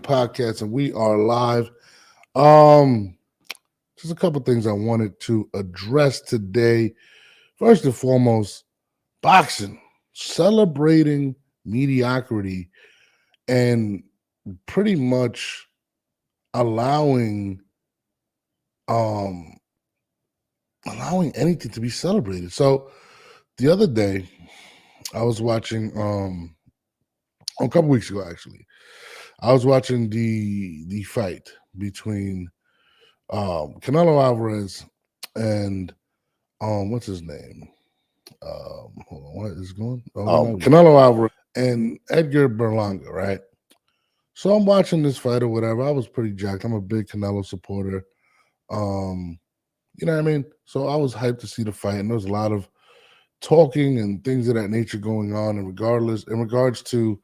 podcast, and we are live. Um, just a couple things I wanted to address today. First and foremost, boxing, celebrating mediocrity and pretty much allowing um allowing anything to be celebrated. So the other day I was watching a couple weeks ago actually. I was watching the fight between Canelo Alvarez and what's his name? Hold on, what is going? Canelo Alvarez and Edgar Berlanga, right? So I'm watching this fight or whatever. I was pretty jacked. I'm a big Canelo supporter. Um, you know what I mean? So I was hyped to see the fight, and there was a lot of talking and things of that nature going on. And in regards to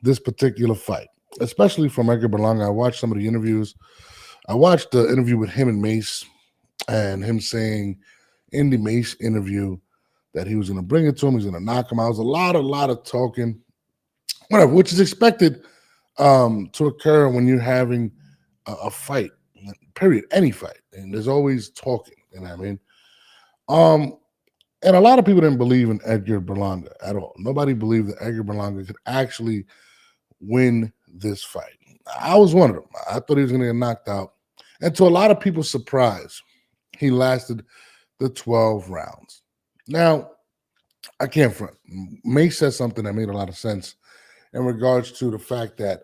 this particular fight, especially from Edgar Berlanga, I watched some of the interviews. I watched the interview with him and Mace, and him saying in the Mace interview that he was going to bring it to him, he's going to knock him out. It was a lot of talking, whatever, which is expected to occur when you're having a fight, period, any fight. And there's always talking, you know what I mean? And a lot of people didn't believe in Edgar Berlanga at all. Nobody believed that Edgar Berlanga could actually win this fight. I was one of them. I thought he was going to get knocked out. And to a lot of people's surprise, he lasted the 12 rounds. Now, I can't front. May said something that made a lot of sense in regards to the fact that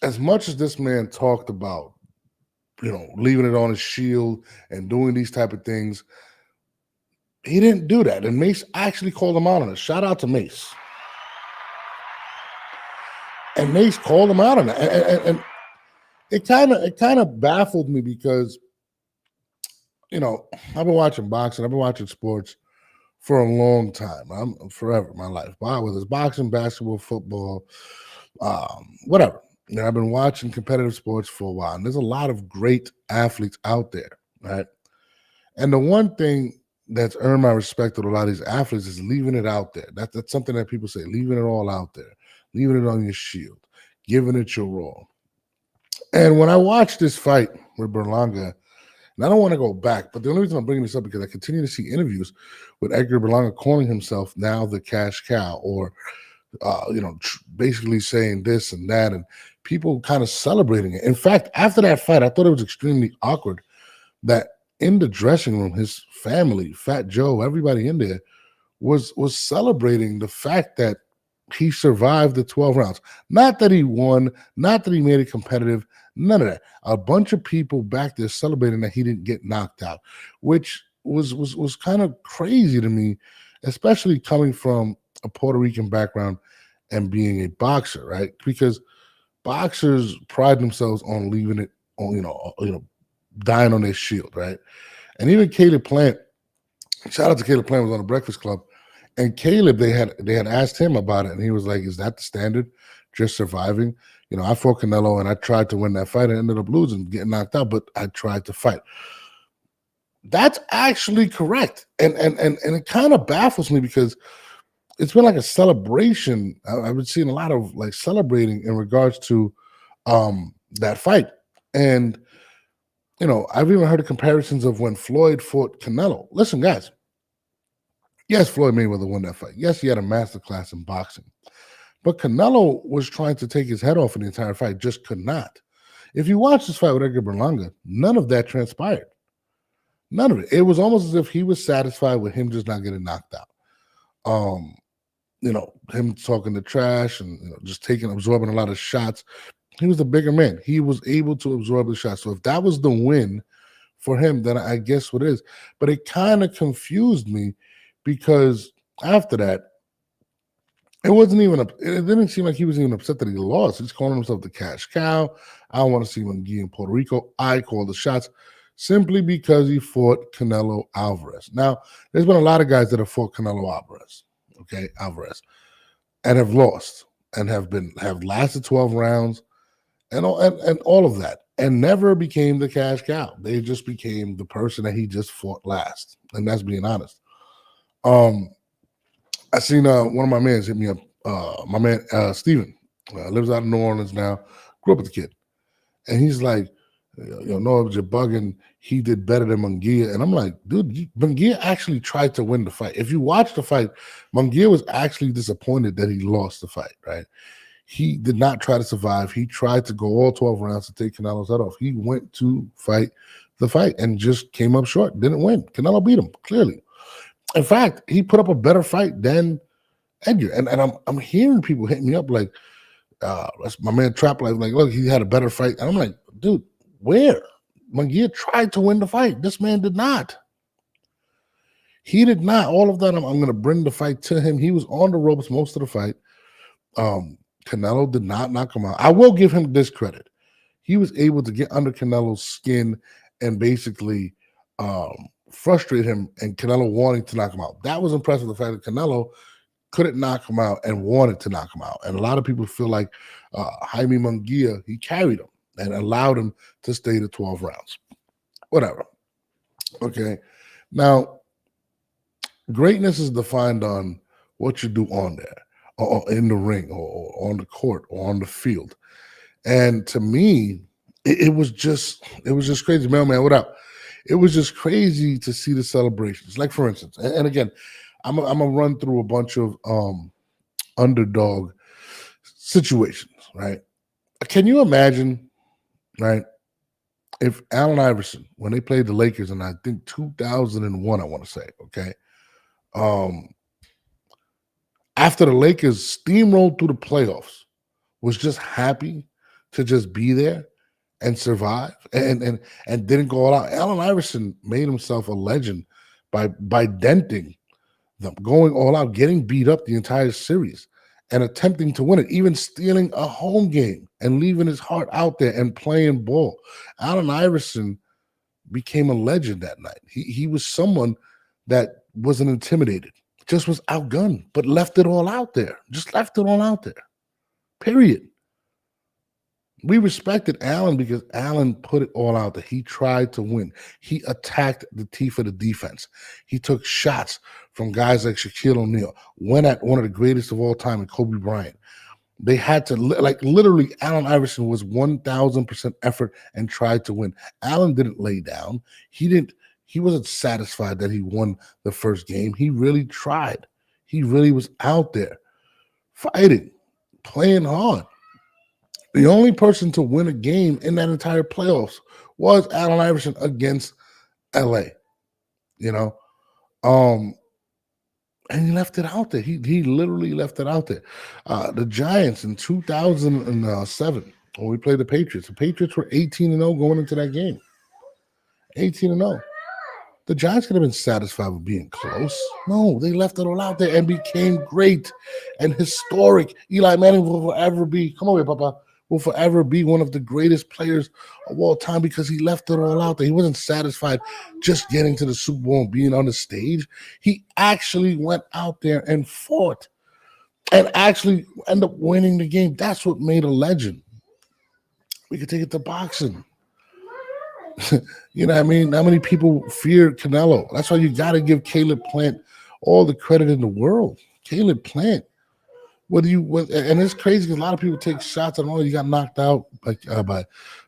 as much as this man talked about, leaving it on his shield and doing these type of things, he didn't do that. And Mace actually called him out on it. Shout out to Mace. And Mace called him out on it. And it kind of baffled me because, I've been watching boxing, I've been watching sports for a long time. I'm forever my life. Whether it's boxing, basketball, football, whatever. I've been watching competitive sports for a while, and there's a lot of great athletes out there, right? And the one thing that's earned my respect with a lot of these athletes is leaving it out there. That's something that people say, leaving it all out there, leaving it on your shield, giving it your all. And when I watched this fight with Berlanga, and I don't want to go back, but the only reason I'm bringing this up because I continue to see interviews with Edgar Berlanga calling himself now the cash cow, or basically saying this and that, and people kind of celebrating it. In fact, after that fight, I thought it was extremely awkward that in the dressing room, his family, Fat Joe, everybody in there was celebrating the fact that he survived the 12 rounds. Not that he won, not that he made it competitive, none of that. A bunch of people back there celebrating that he didn't get knocked out, which was kind of crazy to me, especially coming from a Puerto Rican background and being a boxer, right? Because boxers pride themselves on leaving it on, dying on their shield, right? And even Caleb Plant, shout out to Caleb Plant, was on the Breakfast Club. And Caleb, they had asked him about it, and he was like, "Is that the standard? Just surviving?" I fought Canelo, and I tried to win that fight, and ended up losing, getting knocked out, but I tried to fight. That's actually correct, and it kind of baffles me because it's been like a celebration. I've been seeing a lot of like celebrating in regards to that fight, and I've even heard of comparisons of when Floyd fought Canelo. Listen, guys. Yes, Floyd Mayweather won that fight. Yes, he had a masterclass in boxing. But Canelo was trying to take his head off in the entire fight, just could not. If you watch this fight with Edgar Berlanga, none of that transpired. None of it. It was almost as if he was satisfied with him just not getting knocked out. Him talking the trash and just absorbing a lot of shots. He was the bigger man. He was able to absorb the shots. So if that was the win for him, then I guess what it is. But it kind of confused me, because after that, it didn't seem like he was even upset that he lost. He's calling himself the cash cow. I don't want to see him in Puerto Rico. I call the shots simply because he fought Canelo Alvarez. Now, there's been a lot of guys that have fought Canelo Alvarez, and have lost and have lasted 12 rounds and all of that, and never became the cash cow. They just became the person that he just fought last, and that's being honest. I seen one of my mans hit me up, my man Steven. Lives out in New Orleans now. Grew up with the kid. And he's like, no, you're bugging. He did better than Munguia. And I'm like, dude, Munguia actually tried to win the fight. If you watch the fight, Munguia was actually disappointed that he lost the fight, right? He did not try to survive. He tried to go all 12 rounds to take Canelo's head off. He went to fight the fight and just came up short. Didn't win. Canelo beat him, clearly. In fact, he put up a better fight than Edgar. And I'm hearing people hit me up like, that's my man Trap Life, like, look, he had a better fight. And I'm like, dude, where? Munguia tried to win the fight. This man did not. He did not. All of that, I'm going to bring the fight to him. He was on the ropes most of the fight. Canelo did not knock him out. I will give him this credit. He was able to get under Canelo's skin and basically frustrate him, and Canelo wanting to knock him out. That was impressive, the fact that Canelo couldn't knock him out and wanted to knock him out. And a lot of people feel like Jaime Munguia, he carried him and allowed him to stay to 12 rounds. Whatever. Okay. Now, greatness is defined on what you do on there, or in the ring, or on the court, or on the field. And to me, it was just crazy. Man, what up? It was just crazy to see the celebrations. Like, for instance, and again, I'm gonna run through a bunch of underdog situations, right? Can you imagine, right, if Allen Iverson, when they played the Lakers in, I think 2001, I want to say, okay, after the Lakers steamrolled through the playoffs, was just happy to just be there and survive and didn't go all out. Allen Iverson made himself a legend by denting them, going all out, getting beat up the entire series and attempting to win it, even stealing a home game and leaving his heart out there and playing ball. Allen Iverson became a legend that night. He was someone that wasn't intimidated, just was outgunned, but left it all out there. Just left it all out there. Period. We respected Allen because Allen put it all out there. He tried to win. He attacked the teeth of the defense. He took shots from guys like Shaquille O'Neal, went at one of the greatest of all time, and Kobe Bryant. They had to, like, literally, Allen Iverson was 1,000% effort and tried to win. Allen didn't lay down. He wasn't satisfied that he won the first game. He really tried. He really was out there fighting, playing hard. The only person to win a game in that entire playoffs was Allen Iverson against LA, and he left it out there. He literally left it out there. The Giants in 2007, when we played the Patriots were 18-0 going into that game. 18-0. The Giants could have been satisfied with being close. No, they left it all out there and became great and historic. Eli Manning will forever be, come on here, Papa, will forever be one of the greatest players of all time because he left it all out there. He wasn't satisfied just getting to the Super Bowl and being on the stage. He actually went out there and fought and actually ended up winning the game. That's what made a legend. We could take it to boxing. You know what I mean? How many people fear Canelo? That's why you got to give Caleb Plant all the credit in the world. Caleb Plant. And it's crazy because a lot of people take shots at him. Oh, you got knocked out by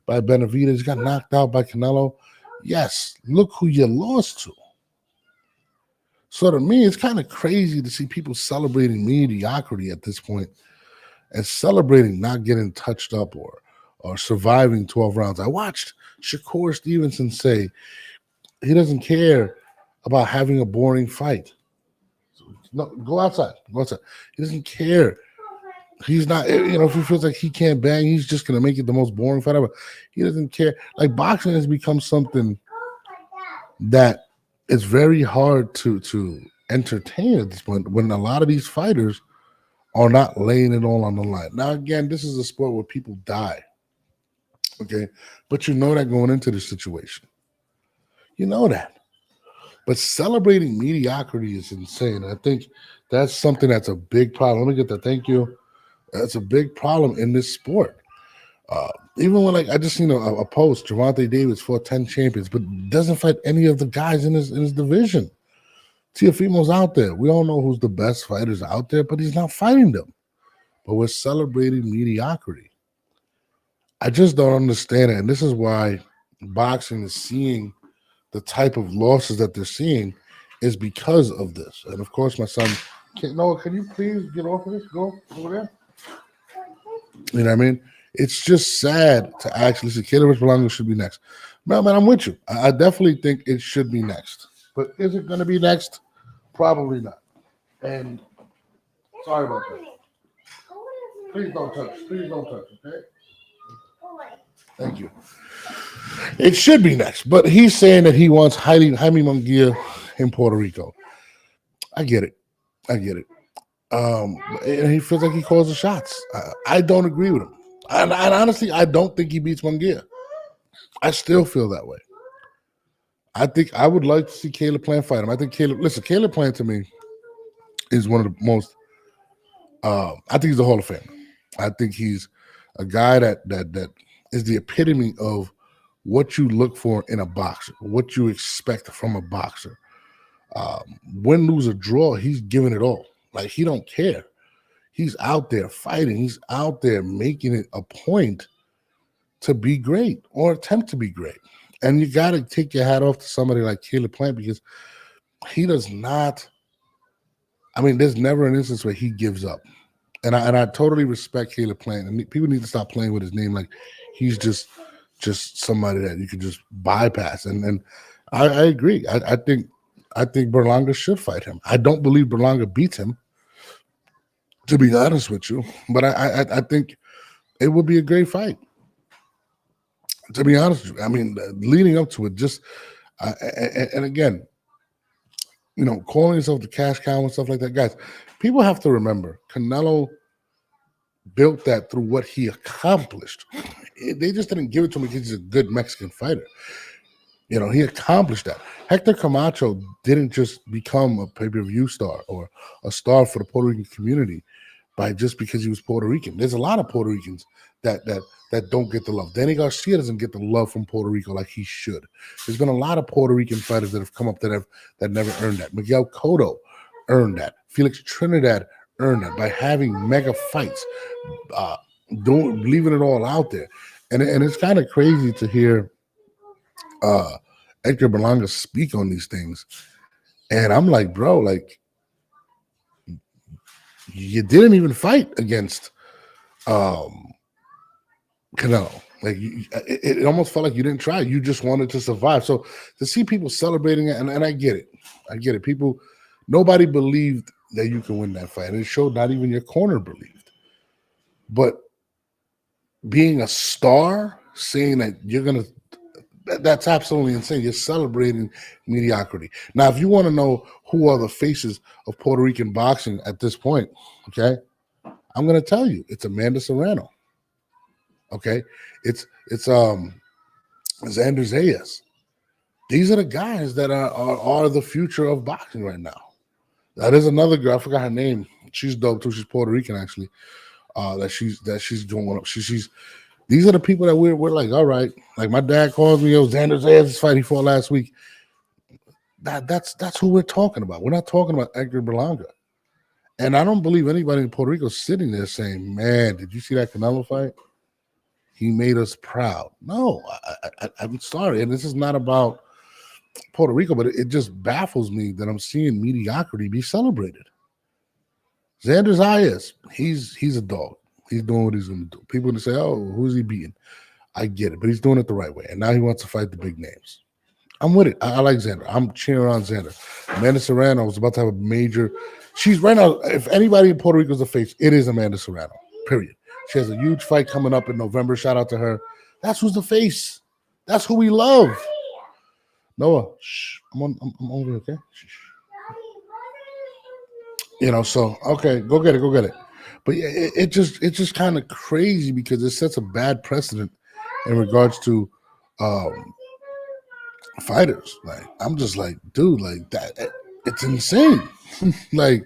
Benavidez. You got knocked out by Canelo. Yes, look who you lost to. So to me, it's kind of crazy to see people celebrating mediocrity at this point and celebrating not getting touched up or surviving 12 rounds. I watched Shakur Stevenson say he doesn't care about having a boring fight. No, go outside. He doesn't care. He's not, if he feels like he can't bang, he's just going to make it the most boring fight ever. He doesn't care. Like, boxing has become something that is very hard to entertain at this point when a lot of these fighters are not laying it all on the line. Now, again, this is a sport where people die. Okay? But you know that going into the situation. You know that. But celebrating mediocrity is insane. I think that's something that's a big problem. Let me get that. Thank you. That's a big problem in this sport. Even when, I just seen a post, Gervonta Davis fought 10 champions, but doesn't fight any of the guys in his division. Teofimo's out there. We all know who's the best fighters out there, but he's not fighting them. but we're celebrating mediocrity. I just don't understand it. And this is why boxing is seeing the type of losses that they're seeing is because of this. And of course, my son, Noah, can you please get off of this? Go over there. You know what I mean? It's just sad to actually see Caleb Berlanga should be next. No, man, I'm with you. I definitely think it should be next. But is it going to be next? Probably not. And sorry about that. Please don't touch. Please don't touch, okay? Thank you. It should be next. But he's saying that he wants Jaime Munguia in Puerto Rico. I get it. And he feels like he calls the shots. I don't agree with him. And honestly, I don't think he beats Munguia. I still feel that way. I think I would like to see Caleb Plant fight him. I think Caleb Plant to me is one of the most, I think he's a Hall of Famer. I think he's a guy that is the epitome of what you look for in a boxer, what you expect from a boxer. Win, lose, or draw, he's giving it all. Like, he don't care. He's out there fighting. He's out there making it a point to be great or attempt to be great. And you got to take your hat off to somebody like Caleb Plant because he does not – I mean, there's never an instance where he gives up. And I totally respect Caleb Plant. And people need to stop playing with his name like he's just somebody that you can just bypass. And I agree. I think Berlanga should fight him. I don't believe Berlanga beats him, to be honest with you. But I think it would be a great fight. To be honest with you, I mean, leading up to it, just and again, you know, calling yourself the cash cow and stuff like that, guys. People have to remember, Canelo built that through what he accomplished. They just didn't give it to him because he's a good Mexican fighter. You know, he accomplished that. Hector Camacho didn't just become a pay-per-view star or a star for the Puerto Rican community just because he was Puerto Rican. There's a lot of Puerto Ricans that don't get the love. Danny Garcia doesn't get the love from Puerto Rico like he should. There's been a lot of Puerto Rican fighters that have come up that never earned that. Miguel Cotto earned that. Felix Trinidad earned that by having mega fights, leaving it all out there. And it's kind of crazy to hear Hector Berlanga speak on these things. And I'm like, bro, like, you didn't even fight against Canelo. Like, it almost felt like you didn't try. You just wanted to survive. So to see people celebrating it, and I get it. People, nobody believed that you can win that fight. And it showed not even your corner believed. But being a star, saying that you're going to, that's absolutely insane. You're celebrating mediocrity. Now, if you want to know who are the faces of Puerto Rican boxing at this point, okay, I'm going to tell you. It's Amanda Serrano. Okay, it's Xander Zayas. These are the guys that are the future of boxing right now. There's another girl. I forgot her name. She's dope too. She's Puerto Rican actually. That she's doing. She's. These are the people that we're like. All right. Like my dad calls me. Xander Zayas' fight he fought last week. That's who we're talking about. We're not talking about Hector Berlanga. And I don't believe anybody in Puerto Rico is sitting there saying, "Man, did you see that Canelo fight? He made us proud." No, I'm sorry. And this is not about Puerto Rico, but it just baffles me that I'm seeing mediocrity be celebrated. Xander Zayas, he's a dog. He's doing what he's going to do. People going to say, "Oh, who's he beating?" I get it, but he's doing it the right way. And now he wants to fight the big names. I'm with it. I like Xander. I'm cheering on Xander. Amanda Serrano is about to have a major. She's right now, if anybody in Puerto Rico is a face, it is Amanda Serrano, period. She has a huge fight coming up in November. Shout out to her. That's who's the face. That's who we love. Noah, shh. I'm over here, okay? Shh. You know, so okay, go get it. But yeah, it's just kind of crazy because it sets a bad precedent in regards to fighters. Like, I'm just like, dude, like that, it's insane. Like,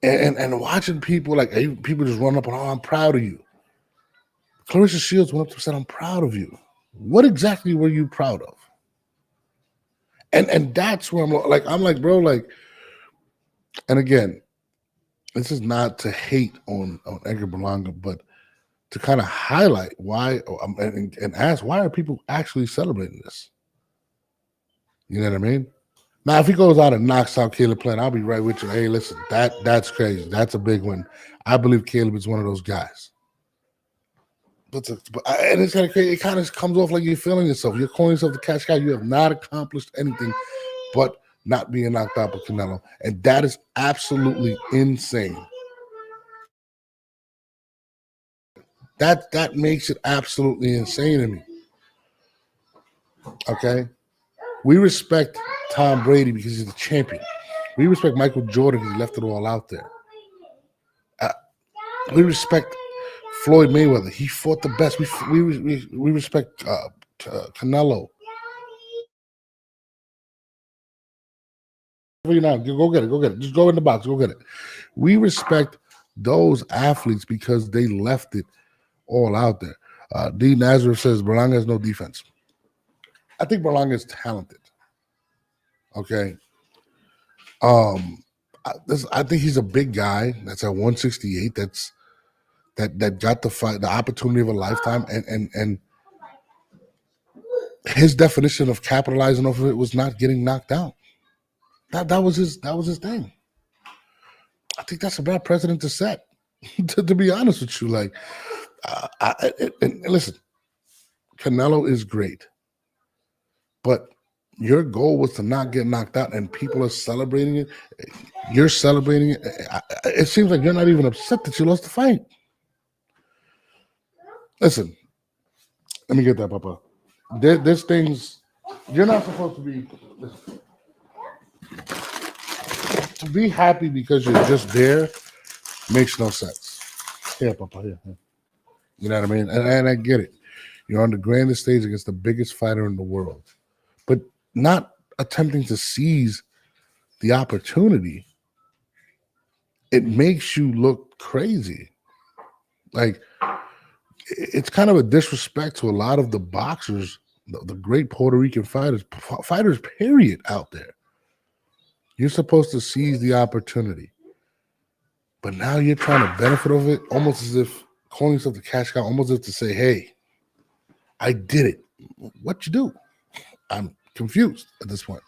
and watching people people just run up and, "Oh, I'm proud of you." Clarissa Shields went up and said, "I'm proud of you." What exactly were you proud of? And that's where I'm like, bro, like, and again, this is not to hate on Edgar Berlanga, but to kind of highlight why and ask why are people actually celebrating this? You know what I mean? Now, if he goes out and knocks out Caleb Plant, I'll be right with you. Hey, listen, that's crazy. That's a big win. I believe Caleb is one of those guys. And it's kind of crazy. It kind of comes off like you're feeling yourself. You're calling yourself the cash guy. You have not accomplished anything but not being knocked out by Canelo. And that is absolutely insane. That makes it absolutely insane to me. Okay? We respect Tom Brady because he's the champion. We respect Michael Jordan because he left it all out there. We respect Floyd Mayweather. He fought the best. We respect Canelo. You know, go get it. Go get it. Just go in the box. Go get it. We respect those athletes because they left it all out there. D. Nazareth says Berlanga has no defense. I think Berlanga is talented. Okay. I think he's a big guy. That's at 168. That got the fight, the opportunity of a lifetime, and his definition of capitalizing off of it was not getting knocked out. That was his thing. I think that's a bad precedent to set. to be honest with you, like, and listen, Canelo is great, but your goal was to not get knocked out, and people are celebrating it. You're celebrating it. It seems like you're not even upset that you lost the fight. Listen, let me get that, Papa. There's things you're not supposed to be. Listen, to be happy because you're just there makes no sense. Yeah, Papa. Yeah. You know what I mean? And I get it. You're on the grandest stage against the biggest fighter in the world, but not attempting to seize the opportunity. It makes you look crazy. Like, it's kind of a disrespect to a lot of the boxers, the great Puerto Rican fighters, period, out there. You're supposed to seize the opportunity. But now you're trying to benefit of it, almost as if calling yourself the cash cow, almost as if to say, hey, I did it. What you do? I'm confused at this point.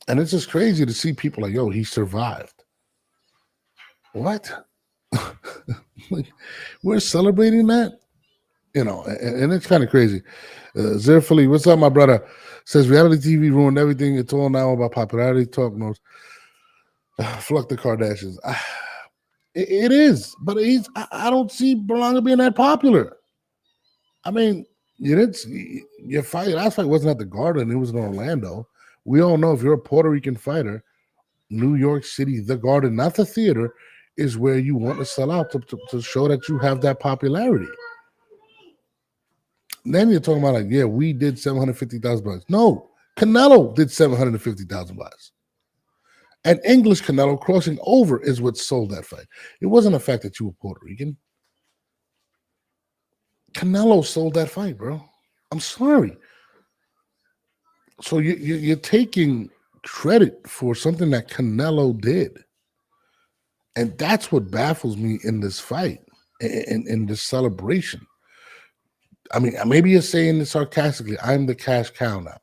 And it's just crazy to see people like, yo, he survived. What? Like, we're celebrating that? You know, and it's kind of crazy. Zerfully, what's up, my brother? Says reality TV ruined everything. It's all now about popularity. Talk knows. Fuck the Kardashians. It is, but I don't see Berlanga being that popular. I mean, you didn't see your fight. Last fight wasn't at the Garden. It was in Orlando. We all know if you're a Puerto Rican fighter, New York City, the Garden, not the theater, is where you want to sell out to show that you have that popularity. Then you're talking about like, yeah, we did $750,000. No, Canelo did $750,000. And English Canelo crossing over is what sold that fight. It wasn't the fact that you were Puerto Rican. Canelo sold that fight, bro. I'm sorry. So you're taking credit for something that Canelo did. And that's what baffles me in this fight, in this celebration. I mean, maybe you're saying it sarcastically, I'm the cash cow now.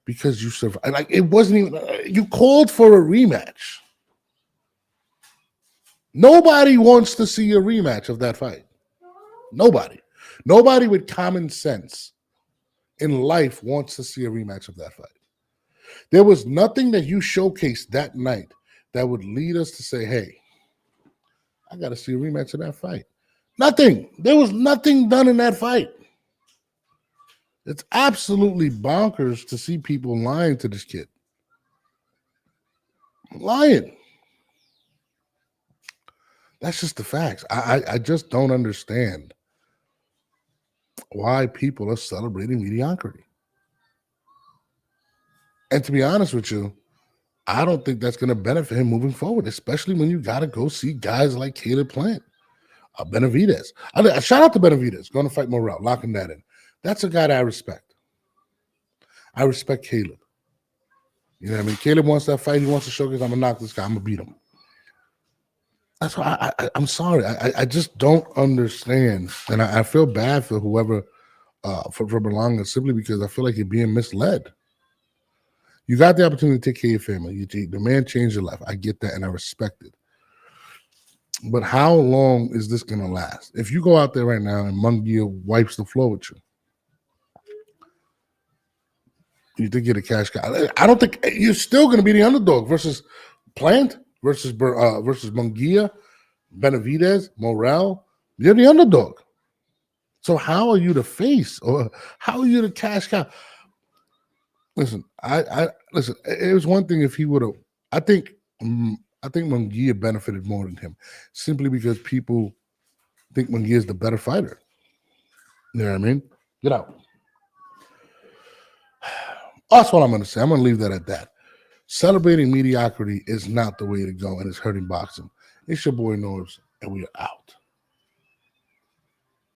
Because you survived. Like, it wasn't even, you called for a rematch. Nobody wants to see a rematch of that fight. Nobody. Nobody with common sense in life wants to see a rematch of that fight. There was nothing that you showcased that night that would lead us to say, hey, I got to see a rematch of that fight. Nothing. There was nothing done in that fight. It's absolutely bonkers to see people lying to this kid. Lying. That's just the facts. I just don't understand why people are celebrating mediocrity. And to be honest with you, I don't think that's going to benefit him moving forward, especially when you got to go see guys like Caleb Plant, Benavidez. Shout out to Benavidez, going to fight Morrell, locking that in. That's a guy that I respect. I respect Caleb. You know what I mean? Caleb wants that fight. He wants to showcase, I'm going to knock this guy. I'm going to beat him. That's why I'm sorry. I just don't understand, and I feel bad for whoever for Berlanga simply because I feel like you're being misled. You got the opportunity to take care of your family. The man changed your life. I get that, and I respect it. But how long is this going to last? If you go out there right now and Munguia wipes the floor with you, you think you're the cash guy? I don't think you're still going to be the underdog versus Plant versus Munguia, Benavidez, Morel. You're the underdog. So how are you the face, or how are you the cash cow? Listen, I listen. It was one thing if he would have. I think Munguia benefited more than him, simply because people think Munguia is the better fighter. You know what I mean? Get out. That's what I'm going to say. I'm going to leave that at that. Celebrating mediocrity is not the way to go, and it's hurting boxing. It's your boy Norbs, and we are out.